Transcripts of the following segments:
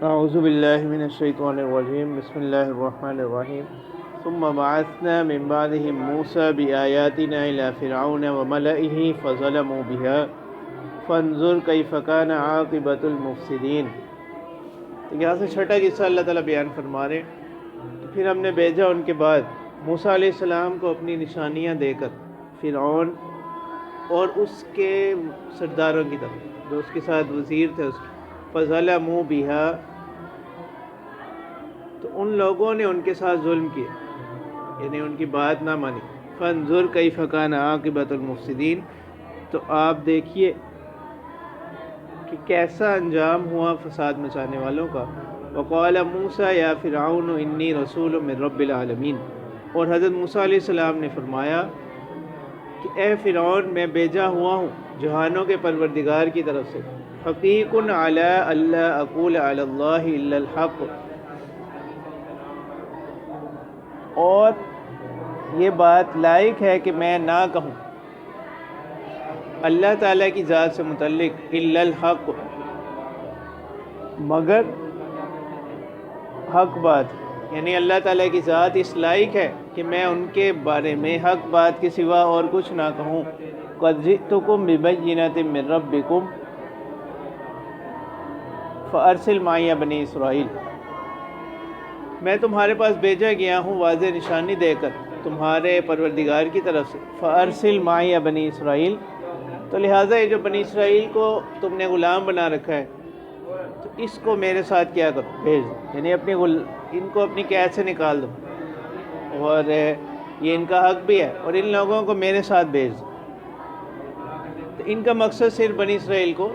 اعوذ باللہ من الشیطان الرجیم بسم اللہ الرحمن الرحیم ثم بعثنا من بعدهم موسى بآیاتنا الى فرعون وملئه فظلموا بها فانظر کیف کان عاقبۃ المفسدین۔ تو یہاں سے چھٹا قصہ اللہ تعالیٰ بیان فرما رہے ہیں۔ پھر ہم نے بھیجا ان کے بعد موسیٰ علیہ السلام کو اپنی نشانیاں دے کر فرعون اور اس کے سرداروں کی طرف جو اس کے ساتھ وزیر تھے اس کے، فظلموا بها، تو ان لوگوں نے ان کے ساتھ ظلم کیا، یعنی ان کی بات نہ مانی۔ فانظر کیف کان عاقبۃ المفسدین، تو آپ دیکھیے کہ کیسا انجام ہوا فساد مچانے والوں کا۔ وقال موسیٰ یا فرعون انی رسول من رب العالمین، اور حضرت موسیٰ علیہ السلام نے فرمایا کہ اے فرعون، میں بھیجا ہوا ہوں جہانوں کے پروردگار کی طرف سے۔ حقیق علی اللہ اقول علی اللہ الا الحق، اور یہ بات لائق ہے کہ میں نہ کہوں اللہ تعالیٰ کی ذات سے متعلق الا الحق، مگر حق بات، یعنی اللہ تعالیٰ کی ذات اس لائق ہے کہ میں ان کے بارے میں حق بات کے سوا اور کچھ نہ کہوں۔ قد جئتکم ببینۃ من ربکم فارسل معی بنی اسرائیل، میں تمہارے پاس بھیجا گیا ہوں واضح نشانی دے کر تمہارے پروردگار کی طرف سے۔ فارسل معی بنی اسرائیل، تو لہٰذا یہ جو بنی اسرائیل کو تم نے غلام بنا رکھا ہے تو اس کو میرے ساتھ کیا کرو، بھیج دو، یعنی ان کو اپنی قید سے نکال دو، اور یہ ان کا حق بھی ہے، اور ان لوگوں کو میرے ساتھ بھیج دو۔ تو ان کا مقصد صرف بنی اسرائیل کو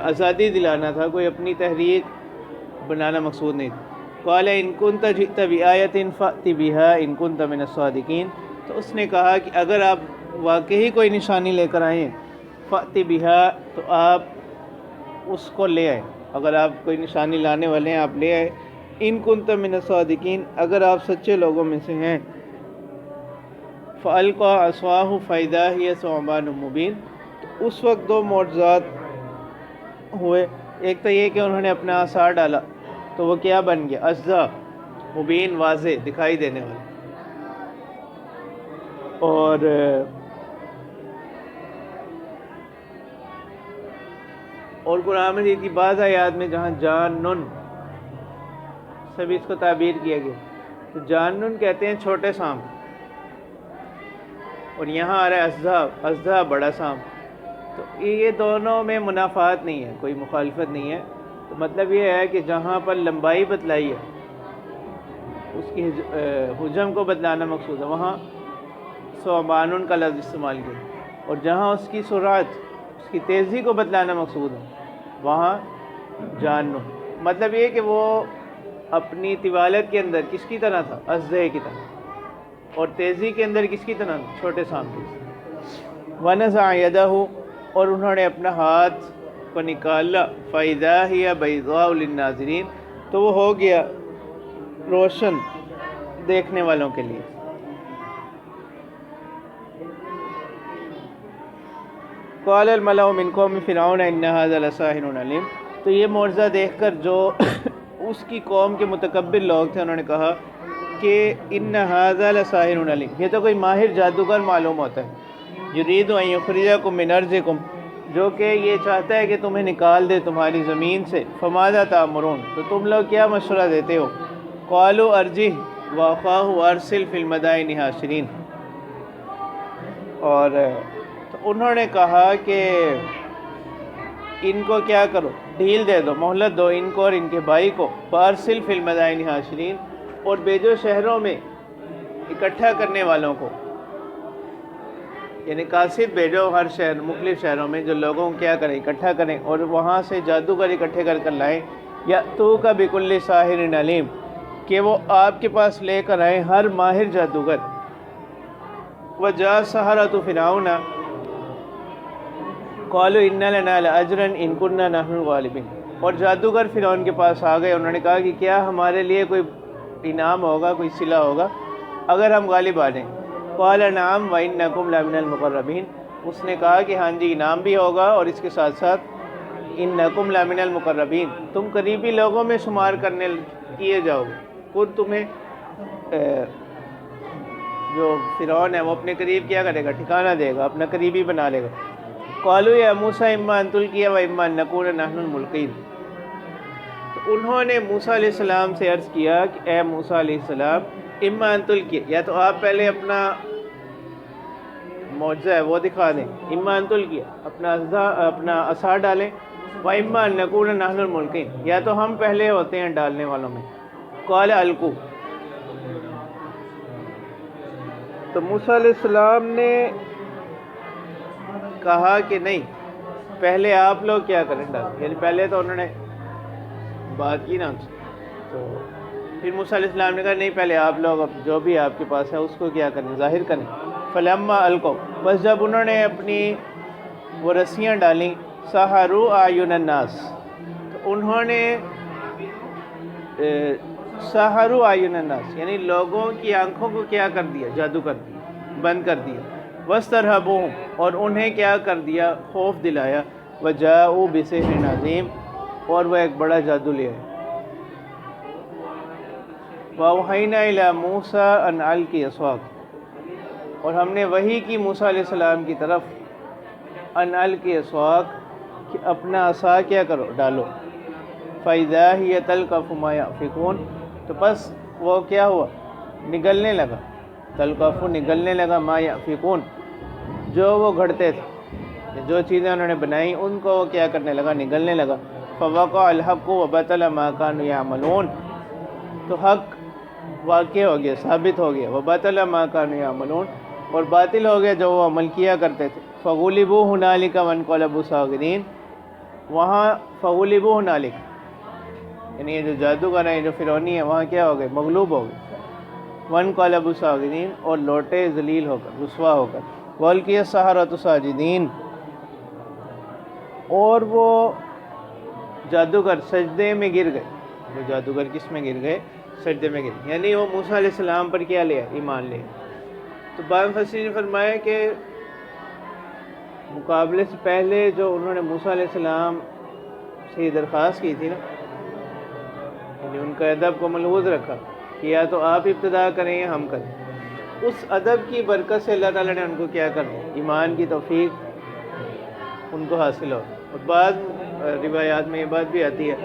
آزادی دلانا تھا، کوئی اپنی تحریک بنانا مقصود نہیں تھا۔ قال ان كنت جئت بآیۃ فأت بها ان كنت من الصادقین، تو اس نے کہا کہ اگر آپ واقعی کوئی نشانی لے کر آئیں، فأت بها، تو آپ اس کو لے آئیں، اگر آپ کوئی نشانی لانے والے ہیں آپ لے آئے۔ ان كنت من الصادقین، اگر آپ سچے لوگوں میں سے ہیں۔ فألقى عصاه فإذا هي ثعبان مبین، تو اس وقت دو معجزات ہوئے، ایک تو یہ کہ انہوں نے اپنا عصا ڈالا تو وہ کیا بن گیا، عصا مبین، واضح دکھائی دینے والا، اور قرآن مجید کی بعض آیات میں جہاں جانن سے بھی اس کو تعبیر کیا گیا، تو جانن کہتے ہیں چھوٹے سانپ، اور یہاں آ رہا ہے عصا بڑا سانپ، تو یہ دونوں میں منافات نہیں ہے، کوئی مخالفت نہیں ہے۔ تو مطلب یہ ہے کہ جہاں پر لمبائی بتلائی ہے، اس کی حجم کو بتلانا مقصود ہے، وہاں ثعبان کا لفظ استعمال کیا، اور جہاں اس کی سرعت، اس کی تیزی کو بتلانا مقصود ہے، وہاں جانن۔ مطلب یہ کہ وہ اپنی طوالت کے اندر کس کی طرح تھا، عصا کی طرح، اور تیزی کے اندر کس کی طرح، چھوٹے سانپ کی طرح۔ ونزع یدہ، اور انہوں نے اپنا ہاتھ کو نکالا، فإذا هي بيضاء للناظرین، تو وہ ہو گیا روشن دیکھنے والوں کے لیے۔ قال الملأ من قوم فرعون ان هذا لساحر علیم، تو یہ معجزہ دیکھ کر جو اس کی قوم کے متکبر لوگ تھے انہوں نے کہا کہ ان هذا لساحر علیم، یہ تو کوئی ماہر جادوگر معلوم ہوتا ہے۔ یرید ان یخرجکم من ارضکم، جو کہ یہ چاہتا ہے کہ تمہیں نکال دے تمہاری زمین سے۔ فماذا تأمرون، تو تم لوگ کیا مشورہ دیتے ہو؟ قالوا ارجہ واخاہ وارسل فی المدائن حاشرین، اور تو انہوں نے کہا کہ ان کو کیا کرو، ڈھیل دے دو، مہلت دو ان کو اور ان کے بھائی کو۔ فارسل فی المدائن حاشرین، اور بھیجو شہروں میں اکٹھا کرنے والوں کو، یعنی قاصد بھیجو ہر شہر، مختلف شہروں میں جو لوگوں کو کیا کریں، اکٹھا کریں، اور وہاں سے جادوگر اکٹھے کر لائیں۔ یأتوک بکل ساحر علیم، کہ وہ آپ کے پاس لے کر آئیں ہر ماہر جادوگر۔ وجاء السحرۃ فرعون قالوا ان لنا لاجرا ان كنا نحن الغالبین، اور جادوگر فرعون کے پاس آ گئے، انہوں نے کہا کہ کیا ہمارے لیے کوئی انعام ہوگا، کوئی صلہ ہوگا اگر ہم غالب آ جائیں۔ قال نعم وانکم لمن المقربین، اس نے کہا کہ ہاں جی انعام بھی ہوگا اور اس کے ساتھ ساتھ انکم لمن المقربین، تم قریبی لوگوں میں شمار کرنے کیے جاؤ گے. خود تمہیں جو فرعون ہے وہ اپنے قریب کیا کرے گا، ٹھکانہ دے گا، اپنا قریبی بنا لے گا. قالوا یا موسیٰ اما ان تلقی و اما ان نکون نحن الملقین. تو انہوں نے موسیٰ علیہ السلام سے عرض کیا کہ اے موسیٰ علیہ السلام، اما ان تلقی، یا تو آپ پہلے اپنا معجزہ ہے وہ دکھا دیں، اما ان تلقی اپنا عصا ڈالیں، و اما ان نکون نحن الملقین، یا تو ہم پہلے ہوتے ہیں ڈالنے والوں میں. قال القوا، تو موسیٰ علیہ السلام نے کہا کہ نہیں، پہلے آپ لوگ کیا کریں ڈالیں، یعنی پہلے تو انہوں نے بات کی نا ان سے. تو پھر موسیٰ علیہ السلام نے کہا نہیں، پہلے آپ لوگ جو بھی آپ کے پاس ہے اس کو کیا کریں، ظاہر کریں. فلما القوا، بس جب انہوں نے اپنی وہ رسیاں ڈالیں، سحروا اعین الناس، تو انہوں نے سحروا اعین الناس یعنی لوگوں کی آنکھوں کو کیا کر دیا، جادو کر دیا، بند کر دیا. واسترہبوہم، اور انہیں کیا کر دیا، خوف دلایا. وجاءوا بسحر عظیم، اور وہ ایک بڑا جادو لے آئے. وَأَوْحَيْنَا إِلَىٰ مُوسَىٰ أَنْ أَلْقِ عَصَاكَ، اور ہم نے وحی کی موسیٰ علیہ السلام کی طرف، أَنْ أَلْقِ عَصَاكَ، کہ اپنا عصا کیا کرو، ڈالو. فَإِذَا هِيَ تَلْقَفُ مَا يَأْفِكُونَ، تو بس وہ کیا ہوا، نگلنے لگا، تلقف نگلنے لگا، ما یأفکون، جو وہ گھڑتے تھے، جو چیزیں انہوں نے بنائی ان کو وہ کیا کرنے لگا، نگلنے لگا. فوقع الحق وبطل ما كانوا يعملون، تو حق واقع ہو گیا، ثابت ہو گیا. وبطل ما كانوا يعملون، اور باطل ہو گیا جو وہ عمل کیا کرتے تھے. فغلبوا هنالك وانقلبوا صاغرین، وہاں فغلبوا هنالك یعنی یہ جو جادوگر ہیں، جو فرعونی ہیں، وہاں کیا ہو گئے، مغلوب ہو گئے. وانقلبوا صاغرین، اور لوٹے ذلیل ہو کر، رسوا ہو کر. والقی السحرۃ ساجدین، اور وہ جادوگر سجدے میں گر گئے. وہ جادوگر کس میں گر گئے، سجدے میں گر، یعنی وہ موسیٰ علیہ السلام پر کیا لیا، ایمان لیا. تو بعض مفسرین نے فرمایا کہ مقابلے سے پہلے جو انہوں نے موسیٰ علیہ السلام سے درخواست کی تھی نا، یعنی ان کا ادب کو ملحوظ رکھا کہ یا تو آپ ابتدا کریں یا ہم کریں، اس ادب کی برکت سے اللہ تعالیٰ نے ان کو کیا کر دیا، ایمان کی توفیق ان کو حاصل ہو. اور بعض روایات میں یہ بات بھی آتی ہے،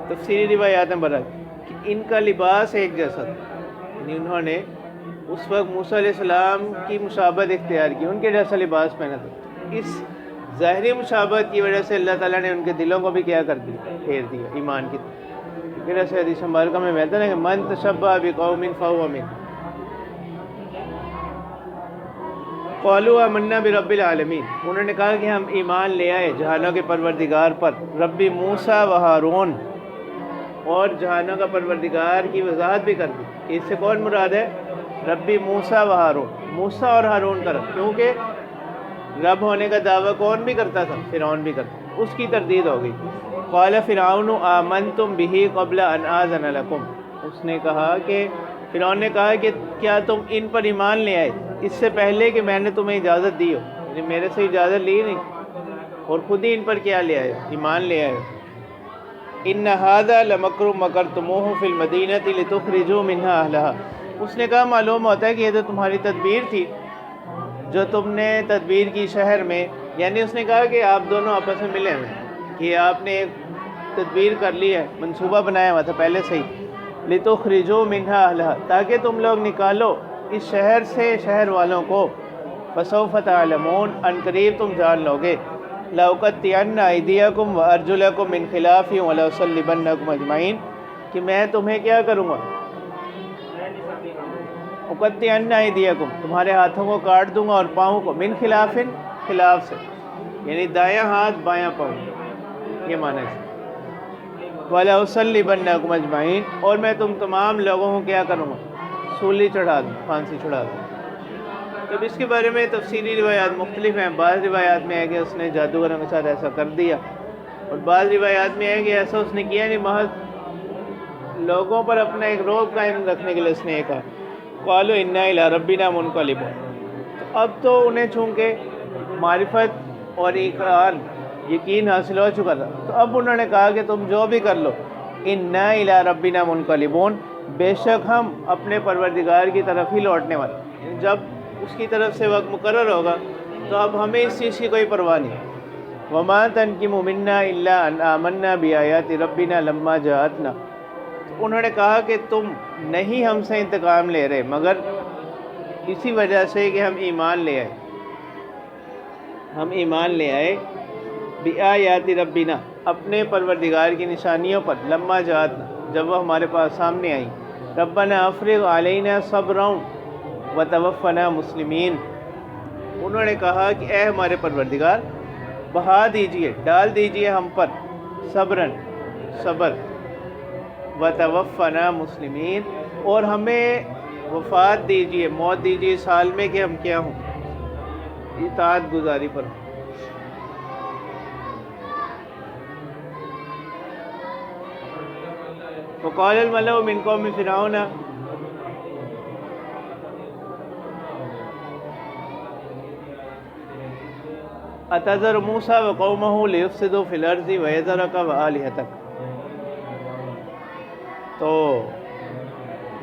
تفسیری روایات میں برات، کہ ان کا لباس ایک جیسا تھا، یعنی انہوں نے اس وقت موسیٰ علیہ السلام کی مشابہت اختیار کی، ان کے جیسا لباس پہنا تھا. اس ظاہری مشابہت کی وجہ سے اللہ تعالیٰ نے ان کے دلوں کو بھی کیا کر دیا، پھیر دیا ایمان کی. جیسے حدیث مبارکہ میں بہتر ہے کہ من تشبہ بقوم فہو منہم. قالوا آمنا برب العالمین، انہوں نے کہا کہ ہم ایمان لے آئے جہانوں کے پروردگار پر. رب موسیٰ و ہارون، اور جہانوں کا پروردگار کی وضاحت بھی کر دی کہ اس سے کون مراد ہے، رب موسیٰ و ہارون، موسیٰ اور ہارون کا رب، کیونکہ رب ہونے کا دعویٰ کون بھی کرتا تھا، فرعون بھی کرتا، اس کی تردید ہو گئی. قال فرعون آمنتم بہ قبل ان آذن لکم، اس نے کہا کہ فرعون نے کہا کہ کیا تم ان پر ایمان لے آئے اس سے پہلے کہ میں نے تمہیں اجازت دی ہو، یعنی میرے سے اجازت لی نہیں، اور خود ہی ان پر کیا لے آئے، ایمان لے آئے. ان ھذا لمکر مکرتموہ فی المدینۃ لتخرجوا منھا اہلھا، اس نے کہا معلوم ہوتا ہے کہ یہ تو تمہاری تدبیر تھی جو تم نے تدبیر کی شہر میں، یعنی اس نے کہا کہ آپ دونوں آپس میں ملے ہوئے کہ آپ نے ایک تدبیر کر لی ہے، منصوبہ بنایا ہوا تھا پہلے سے ہی. لتخرجوا منھا اہلھا، تاکہ تم لوگ نکالو اس شہر سے شہر والوں کو. فسوف تعلمون، ان قریب تم جان لو گے. لأقطعن ایدیکم وارجلکم من خلاف ولأصلبنکم اجمعین، کہ میں تمہیں کیا کروں گا، اقطعن ایدیکم، تمہارے ہاتھوں کو کاٹ دوں گا اور پاؤں کو، من خلاف، خلاف سے، یعنی دایاں ہاتھ بایاں پاؤں، یہ معنی ہے. وَلَأُصَلِّبَنَّكُمْ أَجْمَعِينَ، اور میں تم تمام لوگوں کو کیا کروں گا، سولی چڑھا دوں، پھانسی چڑھا دوں. جب اس کے بارے میں تفصیلی روایات مختلف ہیں. بعض روایات میں ہے کہ اس نے جادوگروں کے ساتھ ایسا کر دیا، اور بعض روایات میں ہے کہ ایسا اس نے کیا نہیں، محض لوگوں پر اپنا ایک روب قائم رکھنے کے لیے اس نے یہ کہا. قالوا انا الی ربنا منقلبون، اب تو انہیں چونکہ معرفت اور اقرار یقین حاصل ہو چکا تھا۔ تو اب انہوں نے کہا کہ تم جو بھی کر لو، انا الی ربنا منقلبون، بے شک ہم اپنے پروردگار کی طرف ہی لوٹنے والے ہیں۔ جب اس کی طرف سے وقت مقرر ہوگا تو اب ہمیں اس چیز کی کوئی پرواہ نہیں۔ وما تنقم منا الا ان آمنا بآیات ربنا لما جاءتنا، انہوں نے کہا کہ تم نہیں ہم سے انتقام لے رہے مگر اسی وجہ سے کہ ہم ایمان لے آئے، ہم ایمان لے آئے بآیات ربنا، اپنے پروردگار کی نشانیوں پر، لما جاءتنا، جب وہ ہمارے پاس سامنے آئیں۔ ربنا افرغ علینا صبرا وتوفنا مسلمین، انہوں نے کہا کہ اے ہمارے پروردگار بہا دیجئے، ڈال دیجئے ہم پر صبرن، صبر، وتوفنا مسلمین، اور ہمیں وفات دیجئے، موت دیجئے اس حال میں کہ ہم کیا ہوں، اطاعت گزاری پر ہوں۔ وقال الملأ من قوم فرعون اتذر موسیٰ وقومہ لیفسدوا فی الارض ویذرک وآلہتک، تو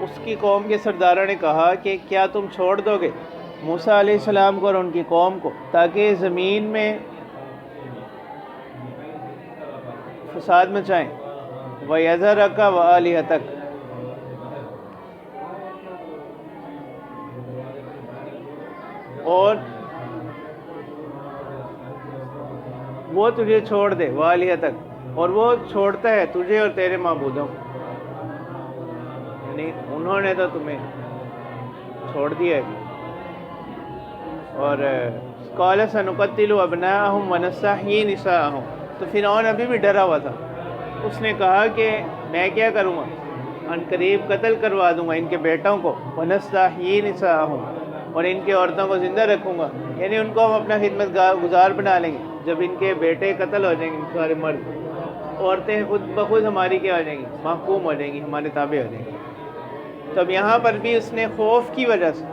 اس کی قوم کے سرداروں نے کہا کہ کیا تم چھوڑ دو گے موسیٰ علیہ السلام کو اور ان کی قوم کو تاکہ زمین میں فساد مچائیں، وَيَذَرَكَ وَآلِهَتَكَ، اور وہ تجھے چھوڑ دے، وَآلِهَتَكَ، اور وہ چھوڑتا ہے تجھے اور تیرے معبودوں کو، یعنی انہوں نے تو تمہیں چھوڑ دیا ہے۔ اور قَالَ سَنُقَتِّلُ أَبْنَاءَهُمْ وَنَسْتَحْيِي نِسَاءَهُمْ، تو فرعون ابھی بھی ڈرا ہوا تھا، اس نے کہا کہ میں کیا کروں گا، ان قریب قتل کروا دوں گا ان کے بیٹوں کو، وَنَسْتَحْيِي نِسَاءَهُمْ، اور ان کے عورتوں کو زندہ رکھوں گا، یعنی ان کو ہم اپنا خدمت گزار بنا لیں گے۔ جب ان کے بیٹے قتل ہو جائیں گے سارے مرد، عورتیں خود بخود ہماری کیا ہو جائیں گی، محکوم ہو جائیں گی، ہمارے تابع ہو جائیں گی۔ تو اب یہاں پر بھی اس نے خوف کی وجہ سے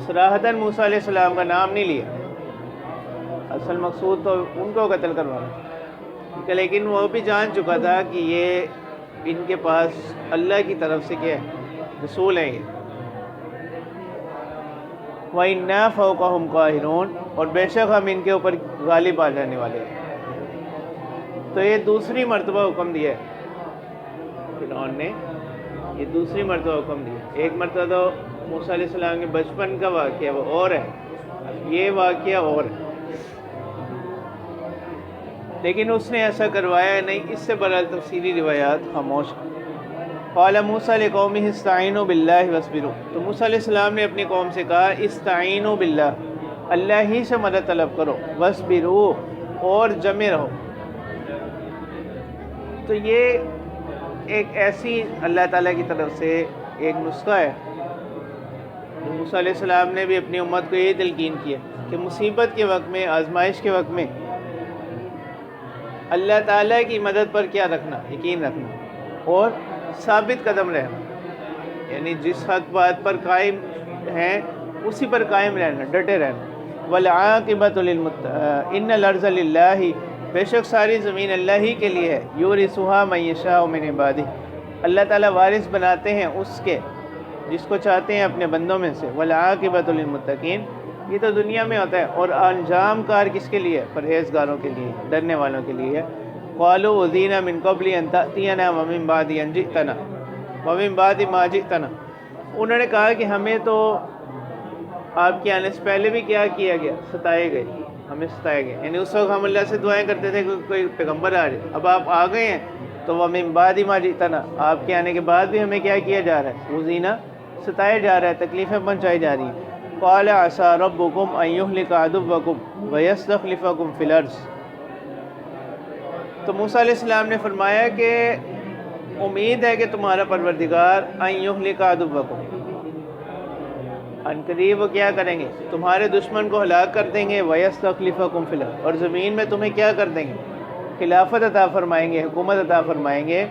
صراحتاً موسیٰ علیہ السلام کا نام نہیں لیا، اصل مقصود تو ان کو قتل کروانا، لیکن وہ بھی جان چکا تھا کہ یہ ان کے پاس اللہ کی طرف سے کیا ہے، رسول ہیں یہ۔ وَإِنَّا فَوْقَهُمْ قَاهِرُونَ، اور بے شک ہم ان کے اوپر غالب آ جانے والے ہیں۔ تو یہ دوسری مرتبہ حکم دیا ہے فرعون نے، یہ دوسری مرتبہ حکم دیا۔ ایک مرتبہ تو موسیٰ علیہ السلام کے بچپن کا واقعہ وہ اور ہے، یہ واقعہ اور ہے، لیکن اس نے ایسا کروایا نہیں، اس سے برحال تفصیلی روایات خاموش ہیں۔ قال موسیٰ لقومہ استعینوا باللہ واصبروا، تو موسیٰ علیہ السلام نے اپنی قوم سے کہا استعینوا باللہ، اللہ ہی سے مدد طلب کرو، واصبروا، اور جمے رہو۔ تو یہ ایک ایسی اللہ تعالیٰ کی طرف سے ایک نسخہ ہے، موسیٰ علیہ السلام نے بھی اپنی امت کو یہ تلقین کیا کہ مصیبت کے وقت میں، آزمائش کے وقت میں اللہ تعالیٰ کی مدد پر کیا رکھنا، یقین رکھنا، اور ثابت قدم رہنا، یعنی جس حق بات پر قائم ہیں اسی پر قائم رہنا، ڈٹے رہنا۔ وَالْعَاقِبَةُ إِنَّ الْأَرْضَ لِلَّهِ، بے شک ساری زمین اللہ ہی کے لیے ہے، يُورِثُهَا مَن يَشَاءُ مِنْ عِبَادِهِ، اللہ تعالیٰ وارث بناتے ہیں اس کے جس کو چاہتے ہیں اپنے بندوں میں سے۔ وَالْعَاقِبَةُ لِلْمُتَّقِينَ، یہ تو دنیا میں ہوتا ہے، اور انجام کار کس کے لیے؟ پرہیزگاروں کے لیے، ڈرنے والوں کے لیے ہے۔ قَالُوا أُوذِينَا مِن قَبْلِ أَن تَأْتِيَنَا وَمِن بَعْدِ أَن جِئْتَنَا وَمِن بَعْدِ مَا جِئْتَنَا، انہوں نے کہا کہ ہمیں تو آپ کے آنے سے پہلے بھی کیا کیا گیا، ستائے گئے، ہمیں ستائے گئے، یعنی اس وقت ہم اللہ سے دعائیں کرتے تھے کہ کوئی پیغمبر آ جائے، اب آپ آ گئے ہیں تو وَمِن بَعْدِ مَا جِئْتَنَا، آپ کے آنے کے بعد بھی ہمیں کیا کیا جا رہا ہے، أُوذِينَا، ستایا جا رہا ہے، تکلیفیں پہنچائی جا رہی ہیں۔ قَالَ عَسَىٰ رَبُّكُمْ أَن يُهْلِكَ عَدُوَّكُمْ وَيَسْتَخْلِفَكُمْ فِي الْأَرْضِ، تو موسیٰ علیہ السلام نے فرمایا کہ امید ہے کہ تمہارا پروردگار ان یہلک عدوکم، ان قریب وہ کیا کریں گے، تمہارے دشمن کو ہلاک کر دیں گے، ویستخلفکم فی الارض، اور زمین میں تمہیں کیا کر دیں گے، خلافت عطا فرمائیں گے، حکومت عطا فرمائیں گے،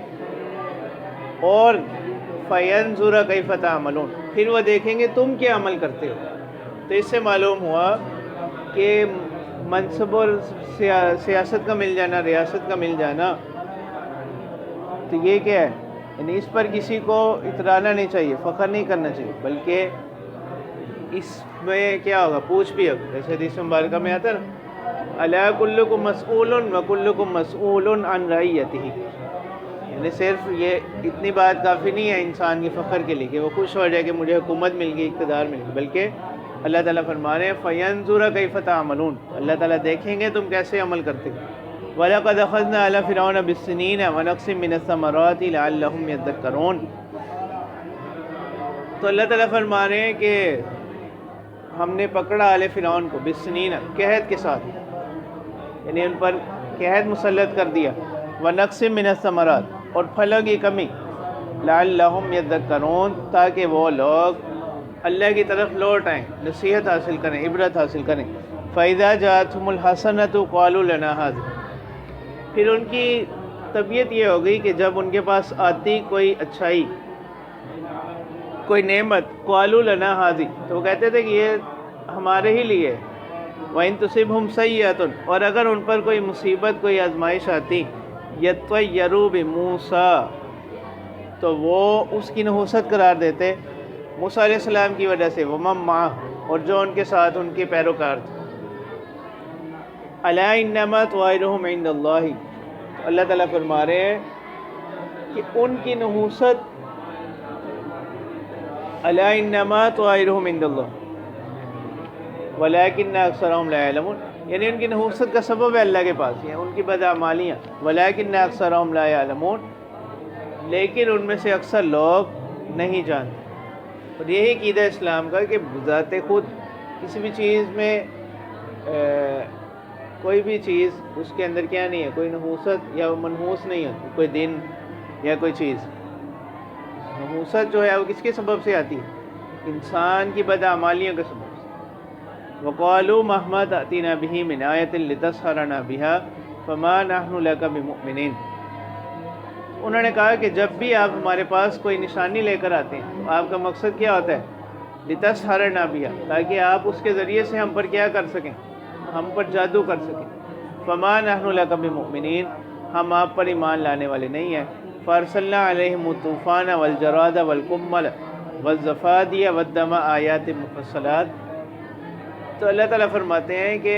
اور فینظر کیف تعملون، پھر وہ دیکھیں گے تم کیا عمل کرتے ہو۔ تو اس سے معلوم ہوا کہ منصب اور سیاست کا مل جانا، ریاست کا مل جانا، تو یہ کیا ہے؟ یعنی اس پر کسی کو اترانا نہیں چاہیے، فخر نہیں کرنا چاہیے، بلکہ اس میں کیا ہوگا؟ پوچھ بھی ہوگا، جیسے حدیث مبارکہ میں آتا ہے نا، الا کلکم مسئول وکلکم مسئول عن رعیتہ، یعنی صرف یہ اتنی بات کافی نہیں ہے انسان کے فخر کے لیے کہ وہ خوش ہو جائے کہ مجھے حکومت مل گئی، اقتدار مل گئی، بلکہ اللہ تعالیٰ فرما رہے ہیں فَيَنْظُرَ كَيْفَ تَعْمَلُونَ، اللہ تعالیٰ دیکھیں گے تم کیسے عمل کرتے ہو۔ وَلَقَدْ أَخَذْنَا آلَ فِرْعَوْنَ بِالسِّنِينَ وَنَقْصٍ مِّنَ الثَّمَرَاتِ لَعَلَّهُمْ يَذَّكَّرُونَ، تو اللہ تعالیٰ فرما رہے ہیں کہ ہم نے پکڑا آل فرعون کو بالسنین، قحط کے ساتھ، یعنی ان پر قحط مسلط کر دیا، وَنَقْصٍ مِّنَ الثَّمَرَاتِ، اور پھلوں کی کمی، لَعَلَّهُمْ يَذَّكَّرُونَ، تاکہ وہ لوگ اللہ کی طرف لوٹ آئیں، نصیحت حاصل کریں، عبرت حاصل کریں۔ فَإِذَا جَاءَتْهُمُ الْحَسَنَةُ قَالُوا لَنَا هَٰذِهِ، پھر ان کی طبیعت یہ ہو گئی کہ جب ان کے پاس آتی کوئی اچھائی، کوئی نعمت، قَالُوا لَنَا هَٰذِهِ، تو وہ کہتے تھے کہ یہ ہمارے ہی لیے ہے۔ وَإِن تُصِبْهُمْ سَيِّئَةٌ، اور اگر ان پر کوئی مصیبت، کوئی آزمائش آتی، يَطَّيَّرُوا بِمُوسَىٰ، تو وہ اس کی نحوست قرار دیتے موسیٰ علیہ السلام کی وجہ سے، وَمَن مَّعَهُ، اور جو ان کے ساتھ ان کے پیروکار تھے۔ أَلَا إِنَّمَا طَائِرُهُمْ عِندَ اللَّهِ، تو اللہ تعالیٰ فرما رہے ہیں کہ ان کی نحوست، أَلَا إِنَّمَا طَائِرُهُمْ عِندَ اللَّهِ وَلَٰكِنَّ أَكْثَرَهُمْ لَا يَعْلَمُونَ، یعنی ان کی نحوست کا سبب ہے اللہ کے پاس، یعنی ان کی بداعمالیاں، وَلَٰكِنَّ أَكْثَرَهُمْ لَا يَعْلَمُونَ، لیکن ان میں سے اکثر لوگ نہیں جانتے۔ اور یہی عقیدہ اسلام کا کہ بذات خود کسی بھی چیز میں کوئی بھی چیز اس کے اندر کیا نہیں ہے، کوئی نحوست یا منحوس نہیں ہوتی، کوئی دن یا کوئی چیز۔ نحوست جو ہے وہ کس کے سبب سے آتی ہے؟ انسان کی بداعمالیوں کے سبب سے۔ وَقَالُوا مَهْمَا تَأْتِينَا بِهِ مِنْ آيَةٍ لِتَسْحَرَنَا بِهَا فَمَا نَحْنُ لَكَ بِمُؤْمِنِينَ، انہوں نے کہا کہ جب بھی آپ ہمارے پاس کوئی نشانی لے کر آتے ہیں تو آپ کا مقصد کیا ہوتا ہے؟ لِتَسْحَرَنَا بِهَا، تاکہ آپ اس کے ذریعے سے ہم پر کیا کر سکیں؟ ہم پر جادو کر سکیں۔ فَمَا نَحْنُ لَكَ بِمُؤْمِنِينَ، ہم آپ پر ایمان لانے والے نہیں ہیں۔ فَأَرْسَلْنَا عَلَيْهِمُ الطُّوفَانَ وَالْجَرَادَ وَالْقُمَّلَ وَالضَّفَادِيَ وَالدَّمَ آيَاتٍ مُفَصَّلَاتٍ، تو اللہ تعالیٰ فرماتے ہیں کہ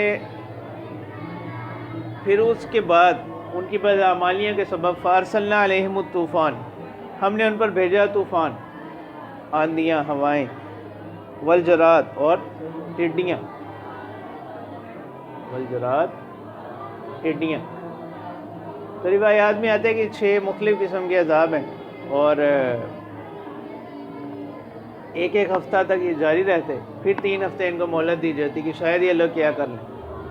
پھر اس کے بعد ان کی بداعمالیوں کے سبب فَأَرْسَلْنَا عَلَيْهِمُ الطُّوفَانَ، ہم نے ان پر بھیجا طوفان، آندیاں، ہوائیں، والجراد، اور ٹڈیاں، والجراد، ٹڈیاں۔ تو روایات میں آتے ہیں کہ 6 مختلف قسم کے عذاب ہیں، اور ایک ہفتہ تک یہ جاری رہتے، پھر 3 ہفتے ان کو مہلت دی جاتی کہ شاید یہ لوگ کیا کر لیں،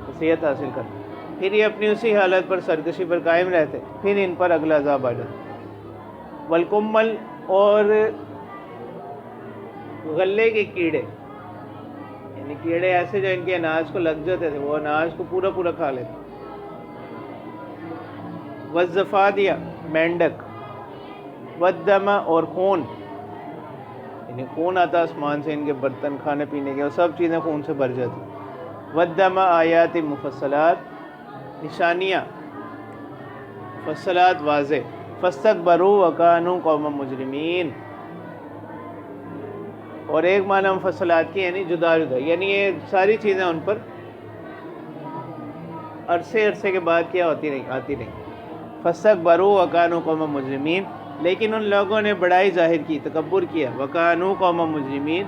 نصیحت حاصل کر لیں، پھر یہ اپنی اسی حالت پر، سرکشی پر قائم رہتے، پھر ان پر اگلا عذاب آ جاتا۔ والکمل، اور غلے کے کیڑے، یعنی کیڑے ایسے جو ان کے اناج کو لگ جاتے تھے، وہ اناج کو پورا پورا کھا لیتے۔ والضفادیہ، مینڈک، والدم، اور خون، یعنی خون آتا آسمان سے، ان کے برتن کھانے پینے کے، اور سب چیزیں خون سے بھر جاتی۔ والدم آیات مفصلات، نشانیاں، مفصلات واضح۔ فاستکبروا وکانوا قوما مجرمین، اور ایک معنی مفصلات کی یعنی جدا جدا، یعنی یہ ساری چیزیں ان پر عرصے کے بعد کیا آتی رہی۔ فاستکبروا وکانوا قوما مجرمین، لیکن ان لوگوں نے بڑائی ظاہر کی، تکبر کیا، وکانوا قوما مجرمین،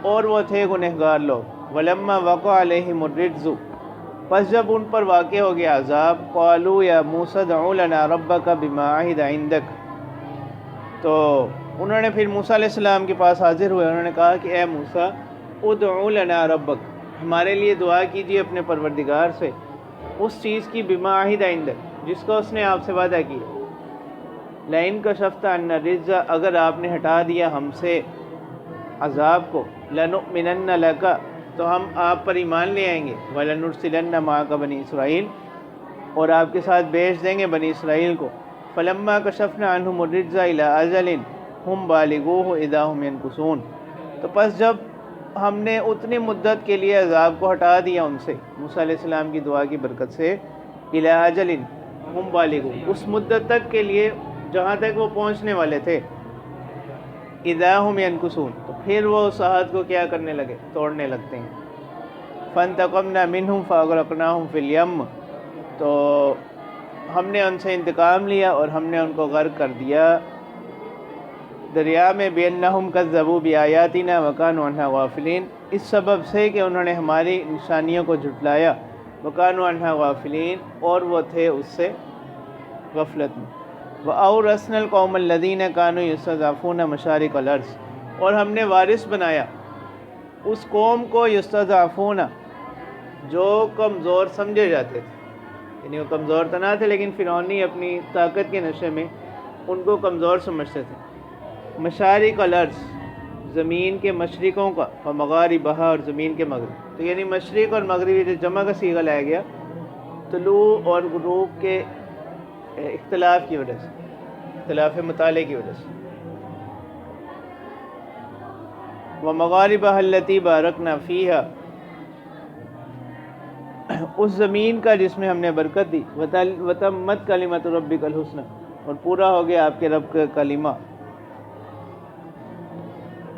اور وہ تھے گنہگار لوگ۔ ولما وقع علیہم الرجز، پس جب ان پر واقع ہو گیا عذاب، قالوا یا موسیٰ ادع لنا ربک بما عہد عندک، تو انہوں نے پھر موسیٰ علیہ السلام کے پاس حاضر ہوئے، انہوں نے کہا کہ اے موسیٰ ادع لنا ربک، ہمارے لیے دعا کیجیے اپنے پروردگار سے، اس چیز کی بما عہد عندک، جس کو اس نے آپ سے وعدہ کیا۔ لئن کشفت عنا الرجز، اگر آپ نے ہٹا دیا ہم سے عذاب کو، لنؤمنن لک، تو ہم آپ پر ایمان لے آئیں گے، وَلَنُرْسِلَنَّ مَعَكَ بَنِي اسرائیل، اور آپ کے ساتھ بھیج دیں گے بنی اسرائیل کو۔ فَلَمَّا كَشَفْنَا عَنْهُمُ الرِّجْزَ إِلَىٰ أَجَلٍ هُمْ بَالِغُوهُ إِذَا هُمْ يَنْكُثُونَ، تو پس جب ہم نے اتنی مدت کے لیے عذاب کو ہٹا دیا ان سے، موسیٰ علیہ السلام کی دعا کی برکت سے، الی اجل ہم بالغون، اس مدت تک کے لیے جہاں تک وہ پہنچنے والے تھے، اذا ہم ینکثون، تو پھر وہ اس عہد کو کیا کرنے لگے، توڑنے لگتے ہیں۔ فانتقمنا منہم فاغرقناہم فی الیم، تو ہم نے ان سے انتقام لیا اور ہم نے ان کو غرق کر دیا دریا میں، بِأَنَّهُمْ كَذَّبُوا بِآيَاتِنَا وَكَانُوا عَنْهَا غَافِلِينَ، اس سبب سے کہ انہوں نے ہماری نشانیوں کو جھٹلایا، وَكَانُوا عَنْهَا غَافِلِينَ، اور وہ تھے اس سے غفلت میں۔ وَأَوْرَثْنَا الْقَوْمَ الَّذِينَ كَانُوا يُسْتَضْعَفُونَ مَشَارِقَ الْأَرْضِ، اور ہم نے وارث بنایا اس قوم کو، یستضعفون، جو کمزور سمجھے جاتے تھے، یعنی وہ کمزور تو نہ تھے لیکن فرعونی اپنی طاقت کے نشے میں ان کو کمزور سمجھتے تھے۔ مشارق الارض، زمین کے مشرقوں کا، ومغاربہا، اور زمین کے مغرب، تو یعنی مشرق اور مغربی جو جمع کا صیغہ لایا گیا طلوع اور غروب کے اختلاف کی وجہ سے، اختلاف مطالعے کی وجہ سے۔ ومغاربہا التی بارکنا فیہا، اس زمین کا جس میں ہم نے برکت دی، وتمت کلمۃ ربک الحسنی، اور پورا ہو گیا آپ کے رب کا کلمہ،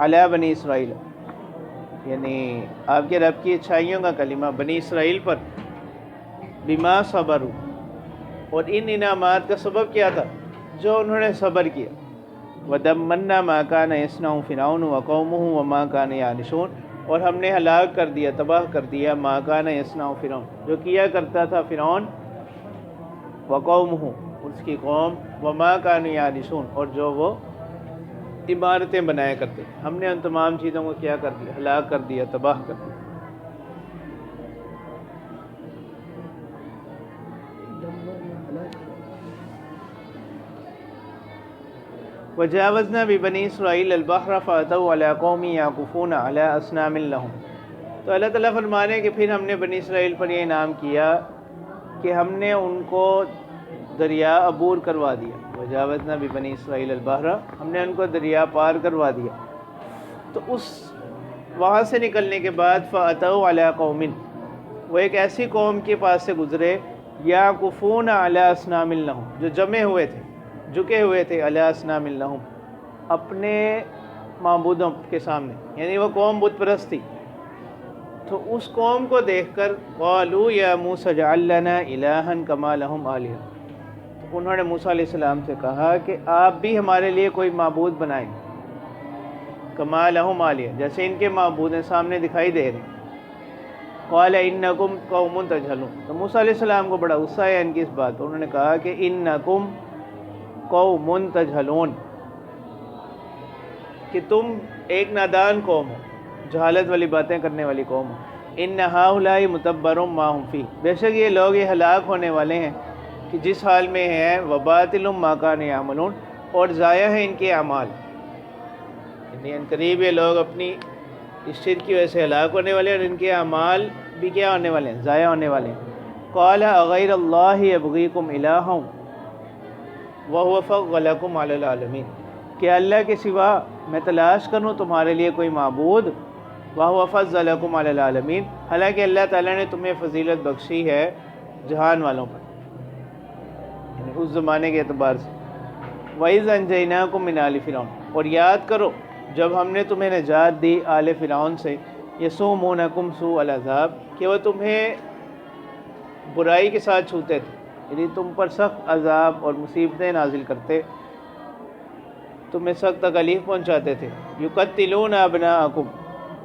علی بنی اسرائیل، یعنی آپ کے رب کی اچھائیوں کا کلمہ بنی اسرائیل پر، بما صبروا، اور ان انعامات کا سبب کیا تھا، جو انہوں نے صبر کیا۔ ودمرنا ما کان یصنع فرعون وقومہ وما کان یعرشون، اور ہم نے ہلاک کر دیا، تباہ کر دیا، ما کان یصنع فرعون، جو کیا کرتا تھا فرعون، وقومہ، اس کی قوم، وما کان یعرشون، اور جو وہ عمارتیں بنایا کرتے، ہم نے ان تمام چیزوں کو کیا کر دیا، ہلاک کر دیا، تباہ کر دیا۔ وجاوزنا ببنی اسرائیل البحر فاتوا علی قوم یعکفون علی اصنام لہم، تو اللہ تعالیٰ فرما رہے ہیں کہ پھر ہم نے بنی اسرائیل پر یہ انعام کیا کہ ہم نے ان کو دریا عبور کروا دیا، وجاوزنا ببنی اسرائیل البحر، ہم نے ان کو دریا پار کروا دیا، تو اس وہاں سے نکلنے کے بعد فاتوا علی قوم، وہ ایک ایسی قوم کے پاس سے گزرے، یعکفون علی اصنام لہم، جو جمے ہوئے تھے، جھکے ہوئے تھے، علی اصنام لہم، اپنے معبودوں کے سامنے، یعنی وہ قوم بت پرست تھی۔ تو اس قوم کو دیکھ کر قالوا یا موسیٰ اجعل لنا الہا کما لہم آلہہ، تو انہوں نے موسیٰ علیہ السلام سے کہا کہ آپ بھی ہمارے لیے کوئی معبود بنائیں، کما لہم آلہہ، جیسے ان کے معبود سامنے دکھائی دے رہے ہیں۔ قال انکم قوم تجہلون، تو موسیٰ علیہ السلام کو بڑا غصہ ہے ان کی اس بات، انہوں نے کہا کہ انکم قوم تجہلون، کہ تم ایک نادان قوم ہو، جہالت والی باتیں کرنے والی قوم ہو۔ ان ہؤلاء متبر ما هم فیہ، بے شک یہ لوگ یہ ہلاک ہونے والے ہیں کہ جس حال میں ہیں، وباطل ما كانوا یعملون، اور ضائع ہیں ان کے اعمال، یعنی ان قریب یہ لوگ اپنی اس شرک کی وجہ سے ہلاک ہونے والے ہیں، اور ان کے اعمال بھی کیا ہونے والے ہیں، ضائع ہونے والے ہیں۔ قال اغیر اللہ ابغیکم الہا وَهُوَ فَضَّلَكُمْ عَلَى الْعَالَمِينَ، کہ اللہ کے سوا میں تلاش کروں تمہارے لیے کوئی معبود، وَهُوَ فَضَّلَكُمْ عَلَى الْعَالَمِينَ، حالانکہ اللہ تعالیٰ نے تمہیں فضیلت بخشی ہے جہان والوں پر، یعنی اس زمانے کے اعتبار سے۔ وَإِذْ أَنْجَيْنَاكُمْ مِنْ آلِ فِرْعَوْنَ، اور یاد کرو جب ہم نے تمہیں نجات دی آل فرعون سے، يَسُومُونَكُمْ سُوءَ الْعَذَابِ، کہ وہ تمہیں برائی کے ساتھ چھوتے تھے، یعنی تم پر سخت عذاب اور مصیبتیں نازل کرتے، تمہیں سخت تکلیف پہنچاتے تھے۔ یقتلون ابناءکم،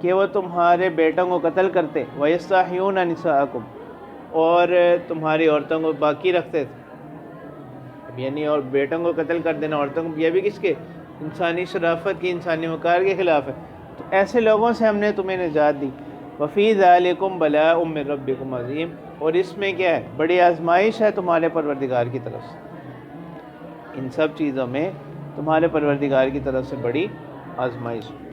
کہ وہ تمہارے بیٹوں کو قتل کرتے، ویستحیون نساءکم، اور تمہاری عورتوں کو باقی رکھتے تھے، یعنی اور بیٹوں کو قتل کر دینا، عورتوں کو، یہ بھی کس کے، انسانی شرافت کی، انسانی وقار کے خلاف ہے۔ تو ایسے لوگوں سے ہم نے تمہیں نجات دی۔ وفی ذالکم بلاء من ربکم عظیم، اور اس میں کیا ہے، بڑی آزمائش ہے تمہارے پروردگار کی طرف سے، ان سب چیزوں میں تمہارے پروردگار کی طرف سے بڑی آزمائش ہے۔